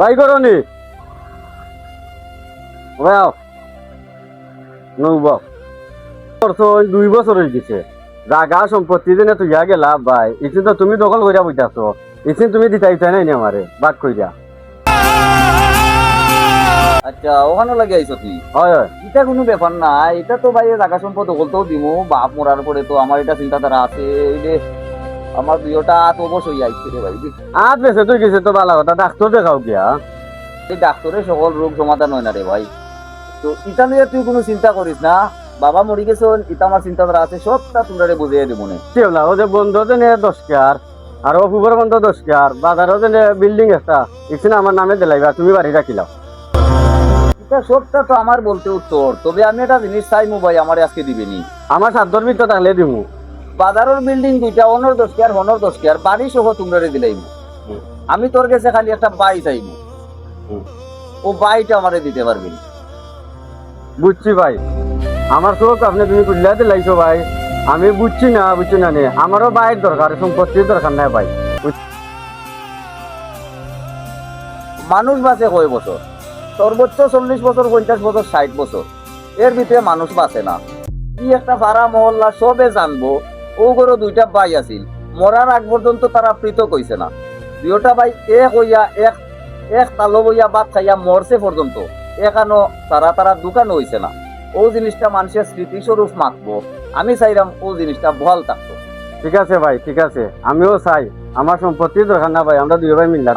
ভাই করনি দুই বছর হয়ে গেছে জাগা সম্পত্তি দিনে তুই গেলা ভাই ইসিন তো তুমি দখল করিয়া বইতাছ ইসিন তুমি দিতাই চাই নাই আমারে বাদ কইরা। আচ্ছা ওখানে লাগে আইছো তুই? হয় হয় এটা কোনো ব্যাপার না, এটা তো ভাই জায়গা সম্পদ দখলতেও দিমু, বাপ মরার পরে তো আমার এটা চিন্তাধারা আছে। এই যে আমার বিয়েটা তো অবশ্যই আইছে রে ভাই। আজ বেছে তুই গেছে তো ভালো কথা ডাক্তার দেখাও গিয়া। এই ডাক্তারের সকল রোগ সমাধান হয় না রে ভাই। তো ইটা নিয়ে তুই কোনো চিন্তা করিস না, বাবা মরি গেছে ইটা আমার চিন্তাধারা আছে, সবটা তোমরা রে বুঝিয়ে দেবো না। কি হলা ও যে বন্ধ যে 10 আর অপুবের বন্ধ 10 বাজারও যে বিল্ডিং একটা ইসিন আমার নামে দিলাইবা তুমি বাড়ি রাখিলাও। এটা সবটা তো আমার বলতে উত্তর, তবে আমি একটা জিনিস চাইমু ভাই আমার আজকে দিবেনি। আমার সাধ্যর ভিতর থাকলে দিমু। বাজারের বিল্ডিং দুইটা অনর 10 হনর 10 বাড়ি সহ তোমরা রে দিলাইমু। আমি তোর কাছে খালি একটা বাই চাইমু, ও বাইটা আমারে দিতে পারবি না। বুঝছি ভাই, আমার চোখ আপনি তুমি কুল্লা দিলাইছো ভাই, আমি বুঝছি না নে আমারও বাইর দরকার, সম্পত্তির দরকার নাই ভাই। মানুষ বাঁচে কয় বছর? সর্বোচ্চ 40 বছর, 50 বছর, 60 বছর, এর ভিতরে মানুষ বাঁচে না। কি একটা পাড়া মহল্লা সবে জানবো ও গরো দুইটা ভাই আছিল, মরার আগ পর্যন্ত তারা পৃথক হইছে না। দুইটা ভাই এক হইয়া এক তালো বইয়া ভাত খাইয়া মরছে পর্যন্ত এখানো তারা দোকান হইছে না। ও জিনিসটা মানুষের স্মৃতিস্বরূপ মাখবো, আমি চাইলাম ও জিনিসটা বহাল থাকতো। ঠিক আছে ভাই, ঠিক আছে, আমিও চাই আমার সম্পত্তির দরকার না ভাই, আমরা দুই ভাই মিল্লা